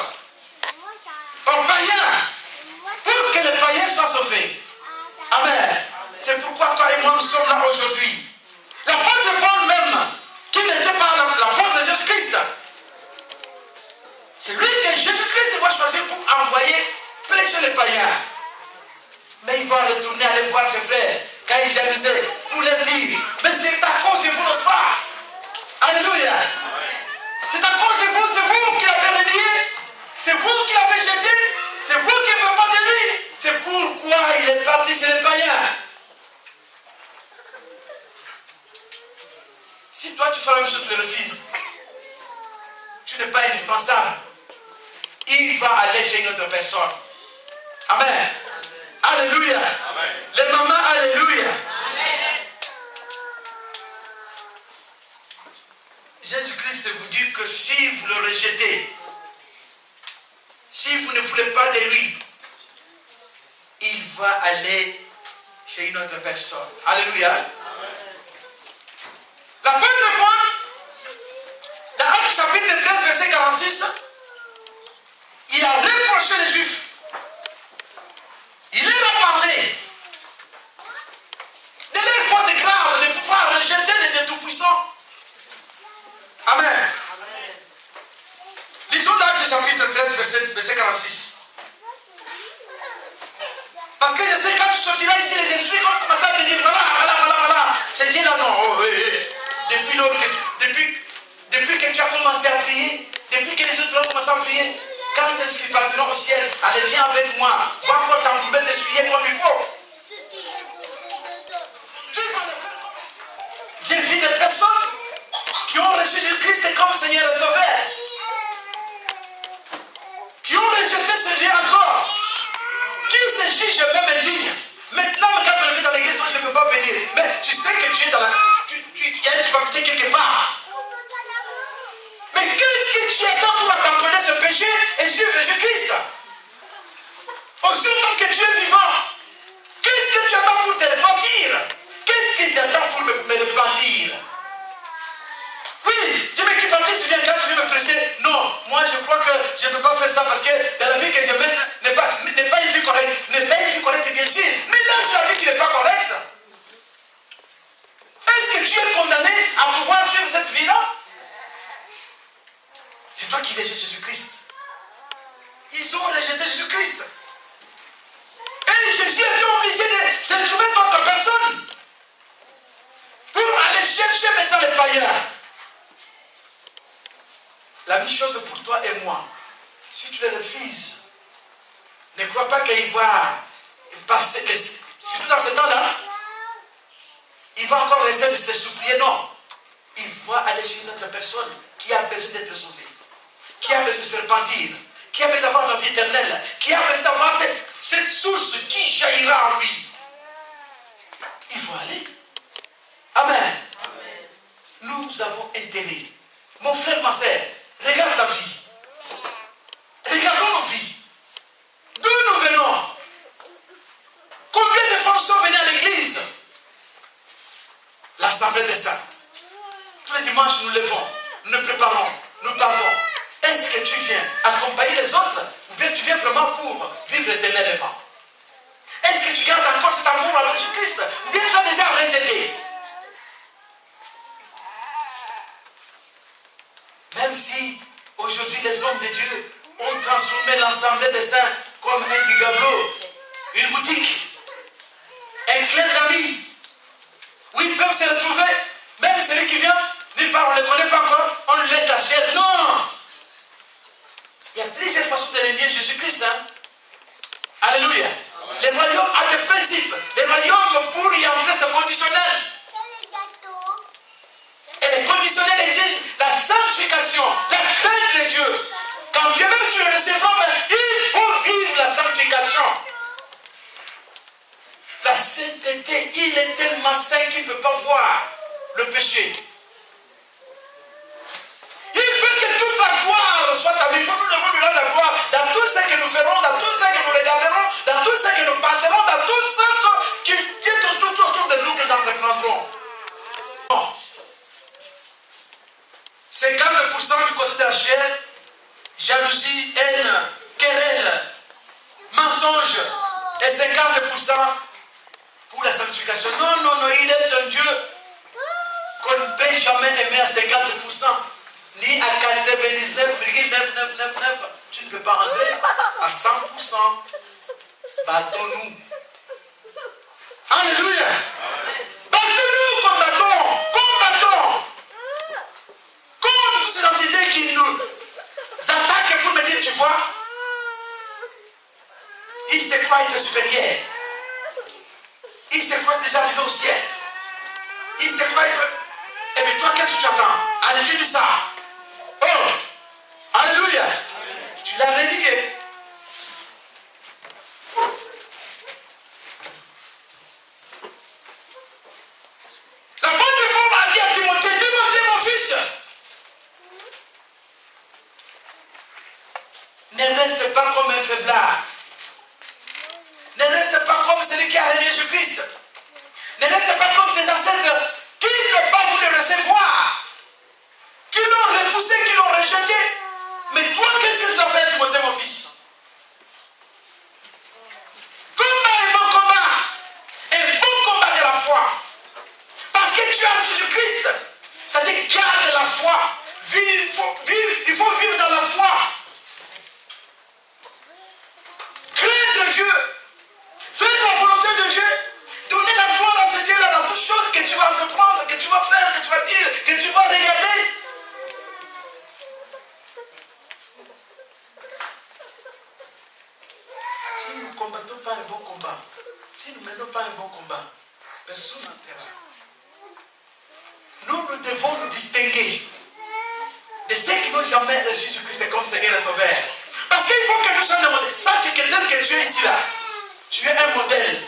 aux païens pour que les païens soient sauvés. Amen. C'est pourquoi toi et moi nous sommes là aujourd'hui. L'apôtre Paul même, qui n'était pas l'apôtre de Jésus-Christ, c'est lui que Jésus-Christ va choisir pour envoyer prêcher les païens. Mais il va retourner aller voir ses frères quand il jalousaient pour leur dire, mais c'est à cause de vous, n'est-ce pas? Alléluia. C'est à cause de vous, c'est vous qui l'avez renié, c'est vous qui l'avez jeté, c'est vous qui ne voulez pas de lui. C'est pourquoi il est parti chez les païens. si toi tu fais la même chose, tu le refuses, tu n'es pas indispensable. Il va aller chez une autre personne. Amen. Alléluia. Amen. Les mamans, alléluia. Amen. Jésus-Christ vous dit que si vous le rejetez, si vous ne voulez pas de lui, il va aller chez une autre personne. Alléluia. Amen. L'apôtre Paul, dans Actes chapitre 13, verset 46, il a reproché les Juifs. Il leur a parlé de leur faute grave de pouvoir rejeter les Tout-Puissants. Amen. Lisons dans Actes chapitre 13, verset 46. Parce que je sais quand tu sortiras ici, les esprits vont commencer à te dire voilà. C'est Dieu là, non. Oh, depuis que tu as commencé à prier, depuis que les autres ont commencé à prier, quand est-ce qu'ils partiront au ciel? Allez, viens avec moi. Va pour ta poubelle t'essuyer comme il faut. J'ai vu des personnes qui ont reçu Jésus-Christ comme Seigneur et Sauveur, qui ont rejeté ce Dieu encore, qui se jugent même indigne. Maintenant, quand on le fait dans l'église, je ne peux pas venir. Mais tu sais que tu es dans la... Il y a une culpabilité quelque part. Mais qu'est-ce que tu attends pour abandonner ce péché et suivre Jésus-Christ? Aussi longtemps que tu es vivant, qu'est-ce que tu attends pour te repentir? Qu'est-ce que j'attends pour me repentir? Oui, Dieu me culpabilise, viens quand tu viens me prêcher. Non, moi je crois que je ne peux pas faire ça parce que dans la vie que je mène n'est pas une vie correcte. N'est pas une vie correcte, bien sûr. Mais là, c'est la vie qui n'est pas correcte. Est-ce que tu es condamné à pouvoir suivre cette vie-là? C'est toi qui rejettes Jésus-Christ. Ils ont rejeté Jésus-Christ. Et Jésus était obligé de se trouver d'autres personnes pour aller chercher maintenant les païens. La même chose pour toi et moi. Si tu les refuses, ne crois pas qu'il va passer, surtout dans ce temps-là, il va encore rester de se supplier. Non. Il va aller chez une autre personne qui a besoin d'être sauvée, qui a besoin de se repentir, qui a besoin d'avoir la vie éternelle, qui a besoin d'avoir cette source qui jaillira en lui. Il faut aller. Amen. Amen. Nous avons intérêt. Mon frère, ma soeur, regarde ta vie. Regardons nos vies. D'où nous venons? Combien de femmes sont venues à l'église? L'assemblée des saints. Tous les dimanches, nous levons, nous nous préparons, nous parlons. Est-ce que tu viens accompagner les autres ou bien tu viens vraiment pour vivre éternellement? Est-ce que tu gardes encore cet amour avec Jésus-Christ ou bien tu as déjà rejeté? Même si aujourd'hui les hommes de Dieu ont transformé l'assemblée des saints comme un digablo, une boutique, un club d'amis, où ils peuvent se retrouver, même celui qui vient, nulle part, on ne le connaît pas encore, on lui laisse la chair. Non! Il y a plusieurs façons de l'aimer Jésus-Christ. Hein? Alléluia. Amen. Les royaumes ont des principes. Les royaumes, pour y entrer, c'est conditionnel. Et les conditionnels exigent la sanctification, la crainte de Dieu. Quand bien même tu le recevras, il faut vivre la sanctification. La sainteté, il est tellement saint qu'il ne peut pas voir le péché. Il veut que toute la gloire soit à lui. Il faut que nous devons lui rendre la gloire dans tout ce que nous ferons, dans tout ce que nous regarderons, dans tout ce que nous passerons, dans tout ce qui est tout autour de nous que nous entreprendrons. 50% du côté de la chair, jalousie, haine, querelle, mensonge, et 50% pour la sanctification. Non, il est un Dieu qu'on ne peut jamais aimer à 50%, ni à 99,9999. Tu ne peux pas rentrer à 100%. Battons-nous. Alléluia. Battons-nous, combattons. Contre toutes ces entités qui nous attaquent pour me dire, tu vois, il se croit être supérieur. Il se croit déjà arrivé au ciel. Il se croit être... Eh bien toi qu'est-ce que tu attends? Allez, tu dis ça. Oh, alléluia. Tu l'as délié. L'apôtre Paul a dit à Timothée, Timothée, mon fils, ne reste pas comme un faiblard. Ne reste pas comme celui qui a régné Jésus-Christ. Ne reste pas comme tes ancêtres qui n'ont pas voulu recevoir, qui l'ont repoussé, qui l'ont rejeté. Mais toi, qu'est-ce que tu dois faire, Timothée, mon fils? Combat un bon combat. Un bon combat de la foi. Parce que tu as Jésus-Christ. C'est-à-dire, garde la foi. Il faut vivre dans la foi. Craindre Dieu. Faire la volonté de Dieu. Donner la gloire à ce Dieu-là dans toutes choses que tu vas entreprendre, que tu vas faire, que tu vas dire, que tu vas regarder. Si nous ne combattons pas un bon combat, si nous ne menons pas un bon combat, personne n'entrera. Nous devons nous distinguer de ceux qui n'ont jamais reçu Jésus-Christ comme Seigneur et Sauveur. Parce qu'il faut que nous soyons des modèles. Sache que tel que tu es ici là, tu es un modèle.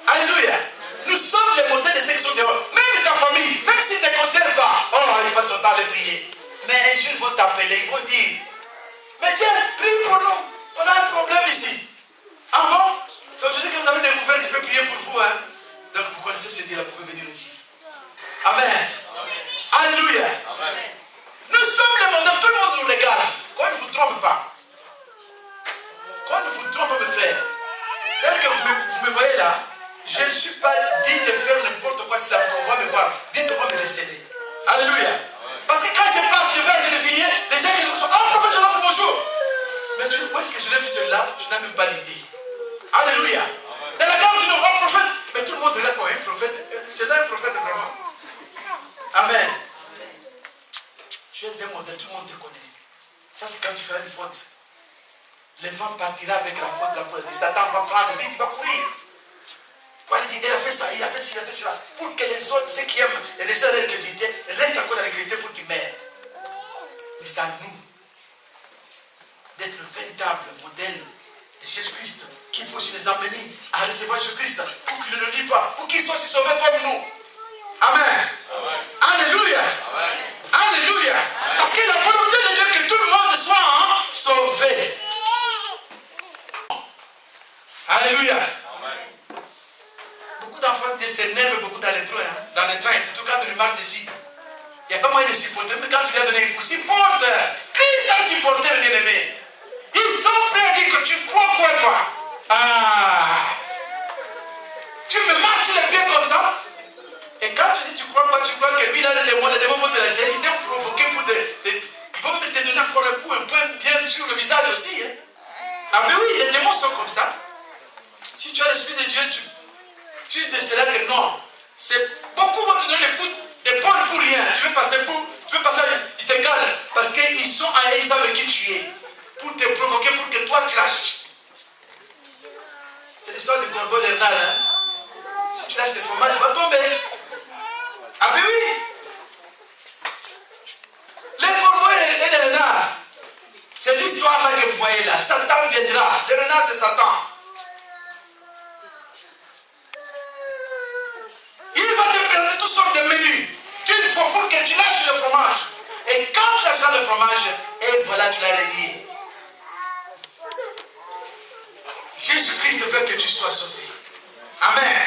Alléluia. Nous sommes les modèles de ceux qui sont dehors. Même ta famille, même s'ils ne te considèrent pas, oh, il passe son temps à les prier. Mais un jour, ils vont t'appeler, ils vont dire, mais tiens, prie pour nous. On a un problème ici. Ah bon? C'est aujourd'hui que vous avez découvert que je peux prier pour vous. Hein? Donc vous connaissez ce Dieu-là, vous pouvez venir ici. Amen. Amen. Alléluia. Amen. Nous sommes les modèles, tout le monde nous regarde. Qu'on ne vous trompe pas. Qu'on ne vous trompe pas, mes frères. Tel que vous me voyez là, je ne suis pas digne de faire n'importe quoi si la on va me voir. Dites devant me décéder. Alléluia. Parce que quand je passe, je vais à Geneviève, les gens qui nous sont, oh prophète, je l'offre bonjour. Mais tu où est-ce que je l'ai vu celui-là? Je n'ai même pas l'idée. Alléluia. Dans la gamme, tu dis, oh prophète. Mais tout le monde dirait quoi, un prophète? C'est là un prophète vraiment. Amen. Tu es un modèle, tout le monde te connaît. Ça, c'est quand tu feras une faute. Le vent partira avec la faute de la police. Satan va prendre, vite, il va courir. Quand il dit, il a fait ça, il a fait ci, il a fait cela. Pour que les autres, ceux qui aiment et les autres crédités, restent encore dans la crédité pour qu'ils meurent. Mais c'est à nous d'être le véritable modèle de Jésus-Christ qui peut aussi les amener à recevoir Jésus-Christ pour qu'ils ne le lient pas, pour qu'ils soient aussi sauvés comme nous. Amen. Amen. Alléluia. Amen. Alléluia. Amen. Parce que la volonté de Dieu que tout le monde soit sauvé. Alléluia. Amen. Beaucoup d'enfants s'énervent beaucoup dans les trains, surtout quand tu marches dessus. Il n'y a pas moyen de supporter, mais quand tu lui as donné un coup, supporte. Christ a supporté le bien-aimé. Ils sont prêts à dire que tu crois quoi, toi? Ah! Tu me marches sur les pieds comme ça? Et quand tu dis tu crois pas, tu crois que lui, là, les démons vont te lâcher, ils t'ont provoqué pour ils vont te donner encore un coup, un point bien sur le visage aussi. Hein? Ah ben oui, les démons sont comme ça. Si tu as l'esprit de Dieu, tu décideras que non. Beaucoup vont te donner des coups d'épaule pour rien. Tu veux passer, ils te calent. Parce qu'ils sont à ils savent qui tu es. Pour te provoquer, pour que toi tu lâches. C'est l'histoire de Gorgo Bernard. Hein? Si tu lâches le fromage, tu vas tomber. Ah ben oui. Les corbeaux et les renards. C'est l'histoire là que vous voyez là. Satan viendra. Le renard c'est Satan. Il va te présenter toutes sortes de menus qu'il faut pour que tu lâches le fromage. Et quand tu lâches le fromage, et voilà, tu l'as relié. Jésus-Christ veut que tu sois sauvé. Amen.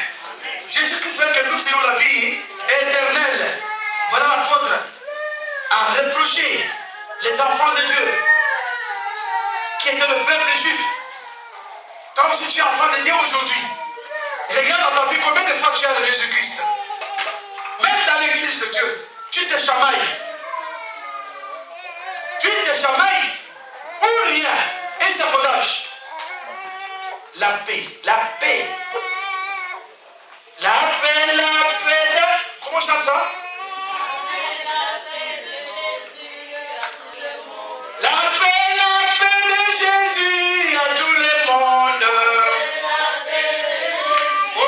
Jésus-Christ veut que nous ayons la vie éternelle. Voilà l'apôtre a reproché les enfants de Dieu qui étaient le peuple juif. Toi aussi tu es enfant de Dieu aujourd'hui. Regarde dans ta vie combien de fois tu as le Jésus-Christ. Même dans l'église de Dieu, tu te chamailles. Tu te chamailles pour rien. Échafaudage. La paix, la paix. La paix, la paix. Comment ça ça? La paix de Jésus à tout le monde. La paix de Jésus à tout le monde. La paix de Jésus. Oh.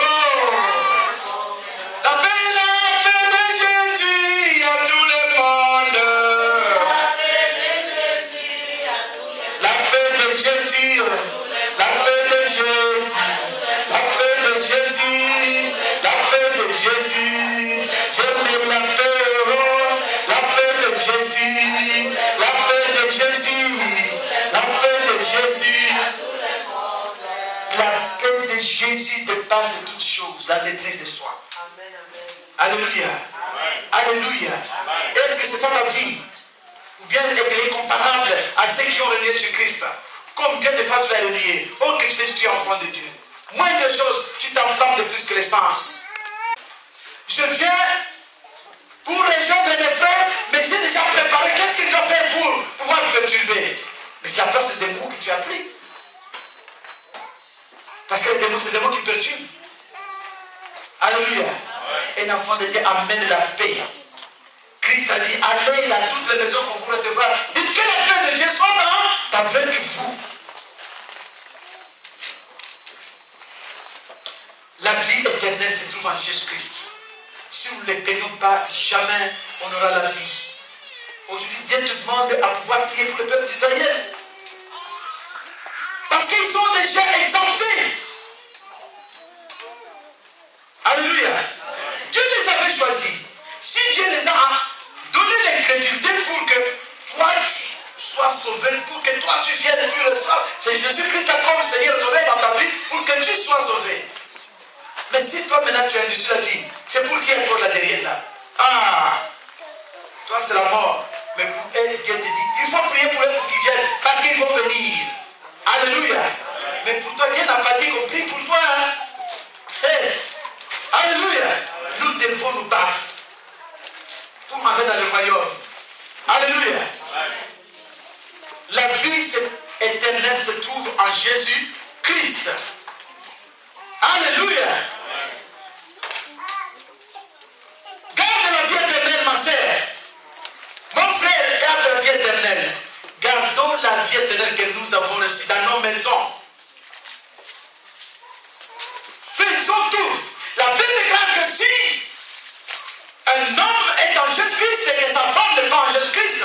la maîtrise de soi. Alléluia. Alléluia. Est-ce que c'est ça ta vie? Ou bien elle est comparable à ceux qui ont renié Jésus-Christ? Combien de fois tu l'as renié? Oh, que tu es enfant de Dieu. Moins de choses, tu t'enflammes de plus que l'essence. Je viens pour rejoindre mes frères, mais j'ai déjà préparé. Qu'est-ce qu'il doit faire pour pouvoir me perturber? Mais c'est à place des mots que tu as pris. Parce que les démons, c'est des mots qui perturbent. Alléluia. Un enfant de Dieu amène la paix. Christ a dit, allez dans toutes les maisons qu'on vous recevra. Dites que la paix de Dieu soit avec vous. La vie éternelle se trouve en Jésus-Christ. Si nous ne le tenons pas, jamais on aura la vie. Aujourd'hui, Dieu te demande à pouvoir prier pour le peuple d'Israël. Parce qu'ils sont déjà exemptés. Alléluia. Dieu les avait choisis. Si Dieu les a donné l'incrédulité pour que toi tu sois sauvé, pour que toi tu viennes, tu reçois, c'est Jésus-Christ comme Seigneur sauvé dans ta vie pour que tu sois sauvé. Mais si toi maintenant tu as reçu la vie, c'est pour qui est encore là derrière là? Ah, toi c'est la mort. Mais pour elle, Dieu te dit, il faut prier pour eux pour qu'ils viennent, parce qu'ils vont venir. Alléluia. Mais pour toi, Dieu n'a pas dit qu'on prie pour toi. Hein? Hey. Alléluia. Nous devons nous battre pour entrer dans le royaume. Alléluia. La vie éternelle se trouve en Jésus-Christ. Alléluia. Garde la vie éternelle, ma sœur. Mon frère, garde la vie éternelle. Gardons la vie éternelle que nous avons reçue dans nos maisons. Faisons tout. La Bible déclare que si un homme est en Jésus-Christ et que sa femme n'est pas en Jésus-Christ,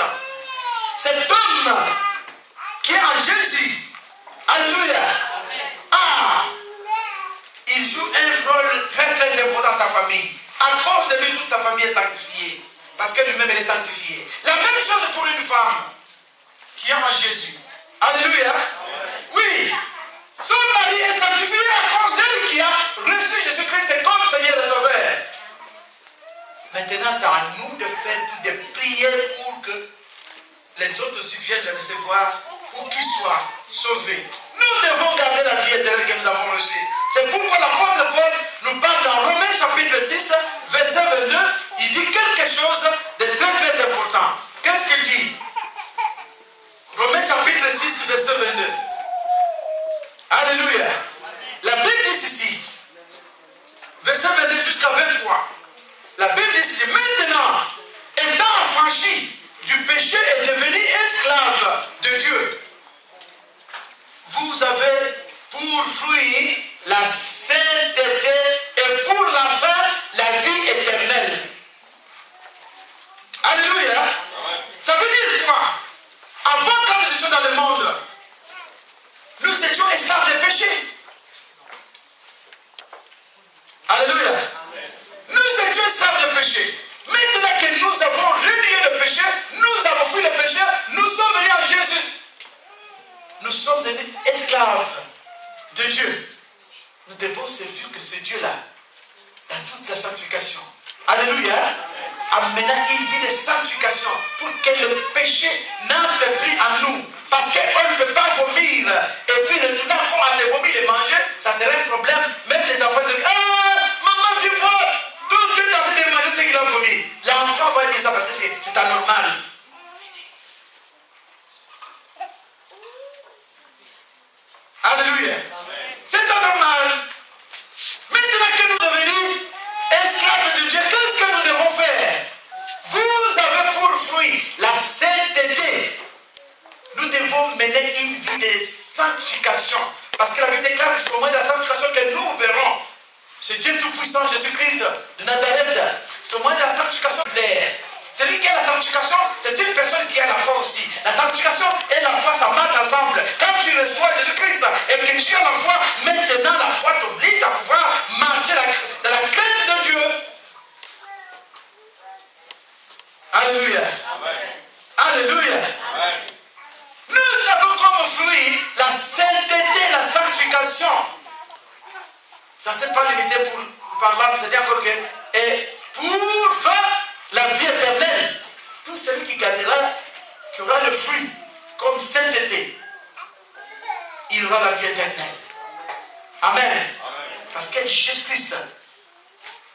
cet homme qui est en Jésus, alléluia, il joue un rôle très très important dans sa famille. À cause de lui, toute sa famille est sanctifiée. Parce que lui-même, elle est sanctifiée. La même chose pour une femme qui est en Jésus. Alléluia. Oui. Son mari est sanctifié à cause d'elle qui a reçu Jésus-Christ comme Seigneur et Sauveur. Maintenant, c'est à nous de faire tout, de prier pour que les autres aussi viennent le recevoir pour qu'ils soient sauvés. Nous devons garder la vie éternelle que nous avons reçue. C'est pourquoi l'apôtre Paul nous parle dans Romains chapitre 6, verset 22. Il dit quelque chose de très très important. Qu'est-ce qu'il dit? Romains chapitre 6, verset 22. Alléluia. La Bible dit ici, verset 22 jusqu'à 23. La Bible dit ici, maintenant, étant affranchi du péché et devenu esclave de Dieu, vous avez pour fruit la sainteté et pour la fin, la vie éternelle. Alléluia. Ça veut dire quoi? Avant, quand nous étions dans le monde, nous étions esclaves des péchés. Alléluia. Nous étions esclaves des péchés. Maintenant que nous avons renié le péché, nous avons fui le péché, nous sommes venus à Jésus. Nous sommes devenus esclaves de Dieu. Nous devons servir que ce Dieu-là, dans toute la sanctification. Alléluia. Amenant une vie de sanctification pour que le péché n'entre plus en nous. Parce qu'on ne peut pas vomir et puis retourner encore à se vomir et manger, ça serait un problème. Même les enfants disent, maman, je veux tout de suite en train de manger ce qu'il a vomi. L'enfant va dire ça parce que c'est anormal. Alléluia. C'est anormal. Maintenant que nous devenons esclaves de Dieu, qu'est-ce que nous devons faire? Vous avez pour fruit la sainteté. Nous devons mener une vie de sanctification. Parce que la Bible déclare que c'est au moment de la sanctification que nous verrons. C'est Dieu Tout-Puissant, Jésus-Christ de Nazareth. C'est au moment de la sanctification claire. Celui qui a la sanctification, c'est une personne qui a la foi aussi. La sanctification et la foi, ça marche ensemble. Quand tu reçois Jésus-Christ et que tu as la foi, maintenant la foi t'oblige à pouvoir marcher dans la crainte de Dieu. Alléluia. Amen. Alléluia. Amen. Nous avons comme fruit la sainteté, la sanctification. Ça ne s'est pas limité pour par là, c'est-à-dire encore que, et pour faire la vie éternelle, tout celui qui gardera, qui aura le fruit, comme sainteté, il aura la vie éternelle. Amen. Parce que Jésus-Christ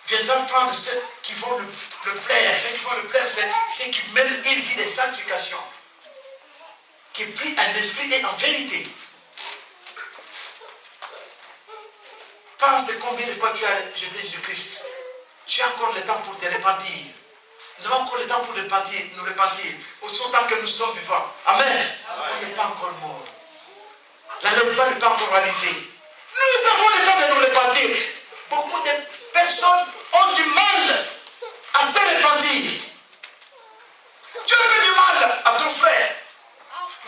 viendra prendre ceux qui vont le plaire. Ceux qui vont le plaire, c'est ceux qui mènent une vie de sanctification, qui prient en esprit et en vérité. Pense combien de fois tu as jeté Jésus-Christ. Tu as encore le temps pour te repentir. Nous avons encore le temps pour nous repentir. Aussi longtemps que nous sommes vivants. Amen. On n'est pas encore mort. L'enlèvement n'est pas encore arrivé. Nous avons le temps de nous repentir. Beaucoup de personnes ont du mal à se repentir. Tu as fait du mal à ton frère.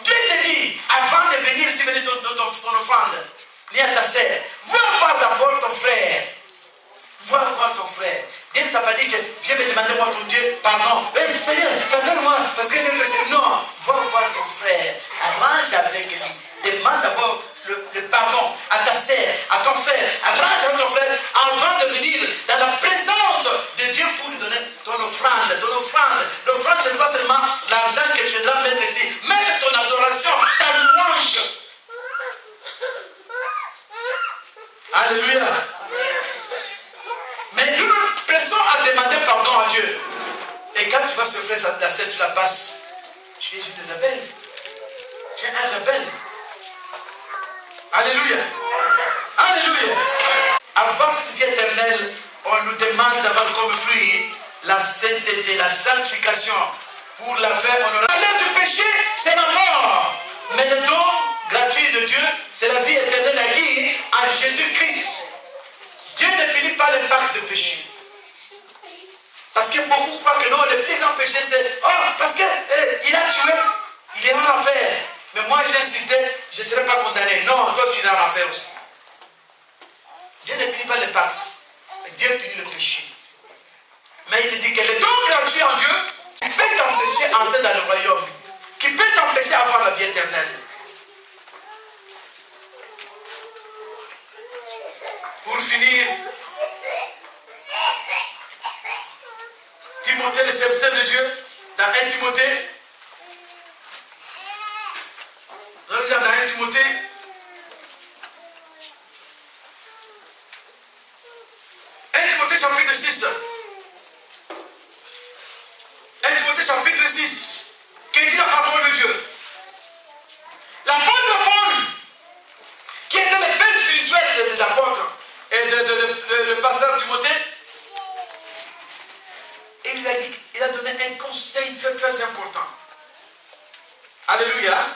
Dieu te dit, avant de venir, si venir dans ton offrande, ni à ta sœur, va voir d'abord ton frère. Va voir ton frère. Dieu ne t'a pas dit que viens me demander moi ton Dieu, pardon. Hey, Seigneur, pardonne-moi parce que j'ai péché. Non, va voir ton frère. Arrange avec lui. Demande d'abord le pardon à ta sœur, à ton frère. Arrange avec ton frère avant de venir dans la présence de Dieu pour lui donner ton offrande. Ton offrande. L'offrande, ce n'est pas seulement l'argent que tu dois mettre ici. Mets ton adoration, ta louange. Alléluia. Mais nous nous pressons à demander pardon à Dieu. Et quand tu vas se faire la scène, tu la passes. Tu es une rebelle. Tu es un rebelle. Alléluia. Alléluia. Avoir cette vie éternelle, on nous demande d'avoir comme fruit la sainteté, la sanctification. Pour la faire honorer. La loi du péché, c'est la mort. Mais le don gratuit de Dieu, c'est la vie éternelle acquise à Jésus-Christ. Dieu ne punit pas les pactes de péché. Parce que beaucoup croient que non, le plus grand péché c'est parce qu'il a tué, il est en enfer. Mais moi j'ai insisté, je ne serai pas condamné. Non, toi tu es en enfer aussi. Dieu ne punit pas les pactes. Dieu punit le péché. Mais il te dit que le don gratuit en Dieu qui peut t'empêcher d'entrer dans le royaume, qui peut t'empêcher d'avoir la vie éternelle. Pour finir, Timothée, le serviteur de Dieu, dans 1 Timothée, regarde dans 1 Timothée, chapitre 6. 1 Timothée chapitre 6. Que dit la parole de Dieu? L'apôtre Paul, qui était le père spirituel des apôtres, et le pasteur Timothée, et il a dit, il a donné un conseil très très important. Alléluia.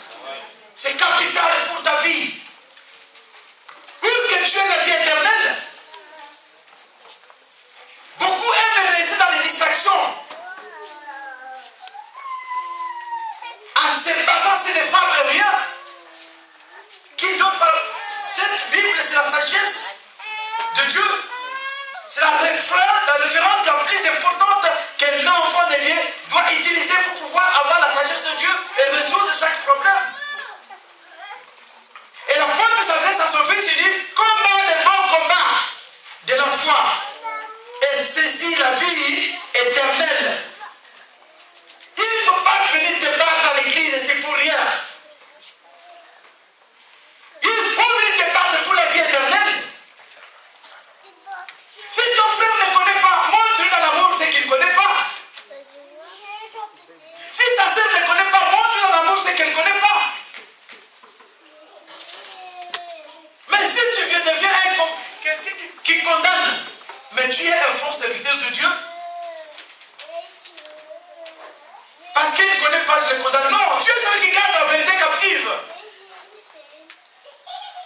C'est capital pour ta vie. Pour que tu aies la vie éternelle. Beaucoup aiment rester dans les distractions. En se basant sur des femmes de rien. Qui donnent par cette Bible, c'est la sagesse de Dieu. C'est la référence la plus importante qu'un enfant de Dieu doit utiliser pour pouvoir avoir la sagesse de Dieu et résoudre chaque problème. Et l'apôtre s'adresse à son fils, il dit, combat le bon combat de la foi et saisis la vie éternelle. Il ne faut pas venir te battre à l'église, c'est pour rien. Il faut venir te battre pour la vie éternelle. Si ton frère ne connaît pas, montre dans l'amour ce qu'il ne connaît pas. Si ta sœur ne connaît pas, montre dans l'amour ce qu'elle ne connaît pas. Mais si tu deviens quelqu'un qui condamne, mais tu es un faux serviteur de Dieu, parce qu'il ne connaît pas, je le condamne. Non, tu es celui qui garde la vérité captive.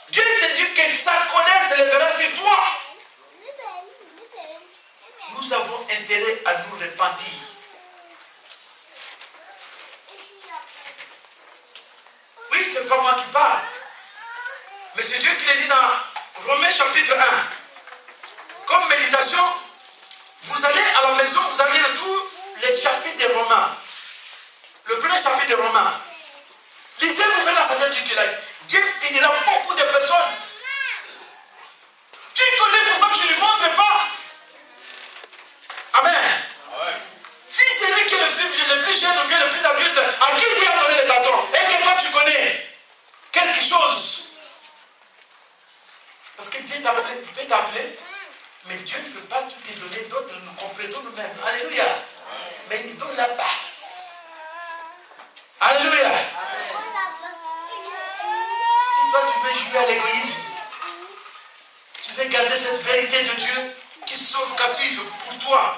Dieu te dit que sa colère se lèvera sur toi. Nous avons intérêt à nous repentir. Oui, c'est pas moi qui parle. Mais c'est Dieu qui le dit dans Romains chapitre 1. Comme méditation, vous allez à la maison, vous allez lire tous les chapitres des Romains. Le premier chapitre des Romains. Lisez-vous faire la sagesse du Dieu. Dieu punira beaucoup de personnes. Tu connais pourquoi tu ne lui montres pas plus jeune ou bien le plus adulte, à qui Dieu a donné les bâtons et que toi tu connais quelque chose. Parce que Dieu peut t'appeler, mais Dieu ne peut pas tout te donner, d'autres nous complétons nous-mêmes. Alléluia. Mais il nous donne la base. Alléluia. Si toi tu veux jouer à l'égoïsme, tu veux garder cette vérité de Dieu qui sauve captive pour toi,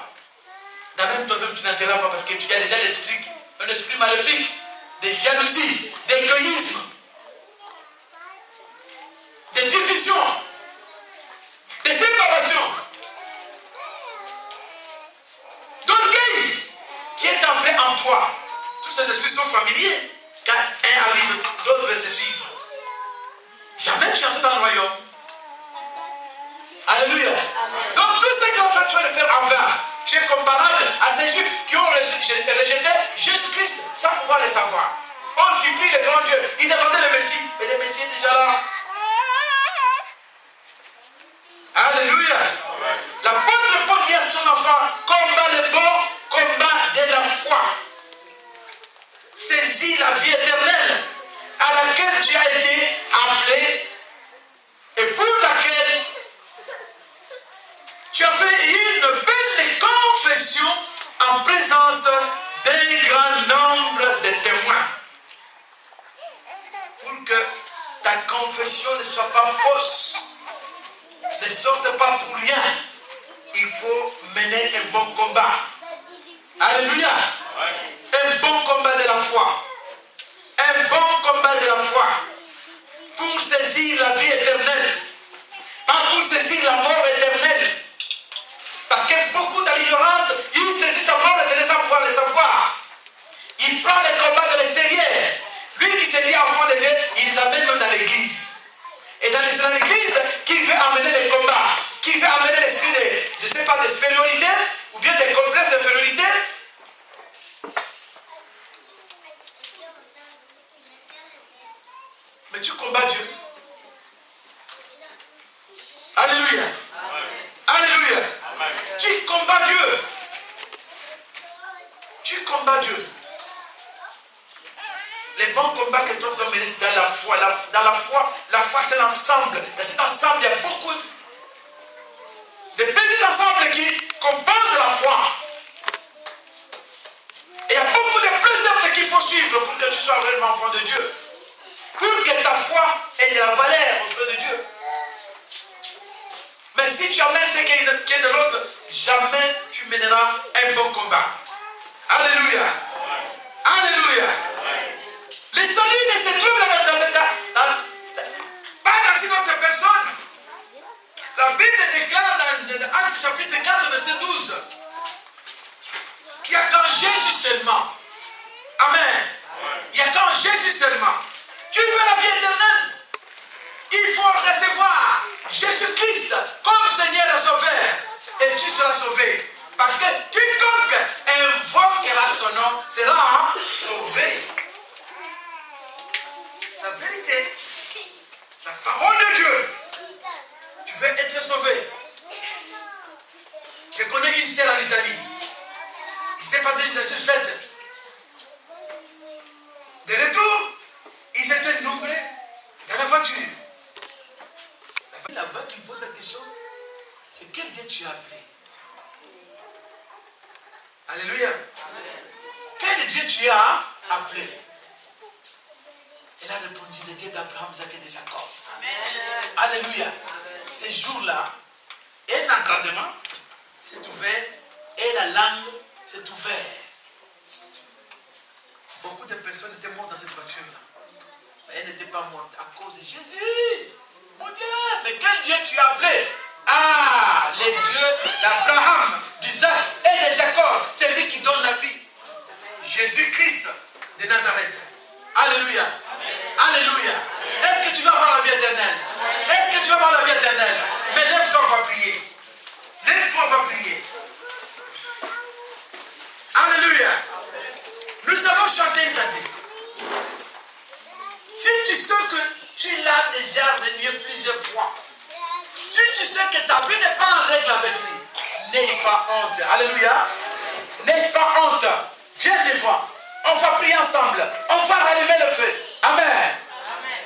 même toi-même tu n'intérêts pas parce que tu as déjà un esprit maléfique, de jalousie, d'égoïsme, de division, de séparation, d'orgueil qui est entré en toi. Tous ces esprits sont familiers. Quand un arrive, l'autre veut se suivre. Jamais tu entres dans le royaume. Alléluia. Donc tout ce qu'en fait tu vas le faire en vain. Tu es comparable à ces juifs qui ont rejeté Jésus-Christ sans pouvoir le savoir. On multiplie le grand Dieu. Ils attendaient le Messie. Et le Messie est déjà là. Alléluia. L'apôtre Paul dit à son enfant, combat le bon combat de la foi. Saisis la vie éternelle à laquelle tu as été appelé et pour laquelle tu as fait une belle confession en présence d'un grand nombre de témoins. Pour que ta confession ne soit pas fausse, ne sorte pas pour rien. Il faut mener un bon combat. Alléluia. Un bon combat de la foi. Un bon combat de la foi. Pour saisir la vie éternelle. Pas pour saisir la mort éternelle. Parce que beaucoup de l'ignorance, ils saisissent la mort éternelle sans pouvoir le savoir. Il prend les combats de l'extérieur. Lui qui se dit enfant de Dieu, il les amène même dans l'église. Et dans l'église, qui veut amener les combats, qui veut amener l'esprit de, je ne sais pas, de supériorité, ou bien des complexes d'infériorité. Mais tu combats Dieu. Alléluia. Alléluia. Tu combats Dieu. Tu combats Dieu. Les bons combats que toi tu as menés, c'est dans la foi. Dans la foi c'est l'ensemble. Dans cet ensemble, il y a beaucoup de petits ensembles qui composent la foi. Et il y a beaucoup de préceptes qu'il faut suivre pour que tu sois vraiment enfant de Dieu. Pour que ta foi ait de la valeur auprès de Dieu. Mais si tu amènes ce qui est de l'autre, jamais tu mèneras un bon combat. Alléluia. Alléluia. Le salut ne se trouve pas dans une autre personne. La Bible déclare dans Actes chapitre 4, verset 12 qu'il n'y a qu'en Jésus seulement. Amen. Il n'y a qu'en Jésus seulement. Tu veux la vie éternelle? Il faut recevoir Jésus-Christ comme Seigneur et Sauveur. Et tu seras sauvé. Parce que quiconque invoquera son nom sera sauvé. C'est la vérité. C'est la parole de Dieu. Tu veux être sauvé. Je connais une sœur en Italie. Il s'est passé une fête. De retour, ils étaient nombreux dans la voiture. La voix qui pose la question, c'est quel Dieu tu as appelé? Alléluia. Quel Dieu tu as appelé? Elle a répondu, le Dieu d'Abraham, Isaac et des accords. Alléluia. Ces jours-là, un entendement s'est ouvert et la langue s'est ouverte. Beaucoup de personnes étaient mortes dans cette voiture-là. Mais elles n'étaient pas mortes à cause de Jésus. Mon Dieu, mais quel Dieu tu as appelé? Ah, le Dieu d'Abraham, d'Isaac et de Jacob. C'est lui qui donne la vie. Jésus-Christ de Nazareth. Alléluia. Amen. Alléluia. Est-ce que tu vas avoir la vie éternelle? Est-ce que tu vas avoir la vie éternelle? Mais lève-toi, on va prier. Lève-toi, on va prier. Alléluia. Nous allons chanter une cantique. Si tu sais que tu l'as déjà renié plusieurs fois, si tu sais que ta vie n'est pas en règle avec lui, n'aie pas honte. Alléluia. N'aie pas honte. viens devant. On va prier ensemble. On va rallumer le feu. Amen.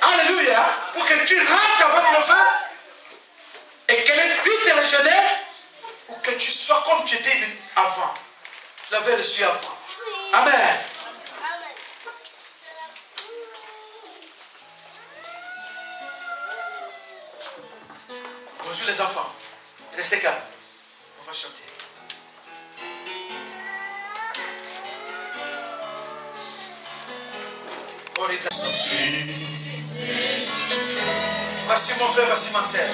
Alléluia. Pour que tu rentres avec le feu et que l'esprit te régénère, pour que tu sois comme tu étais avant. Tu l'avais reçu avant. Amen. Bonjour les enfants. Restez calmes. On va chanter. Voici mon frère, voici ma sœur.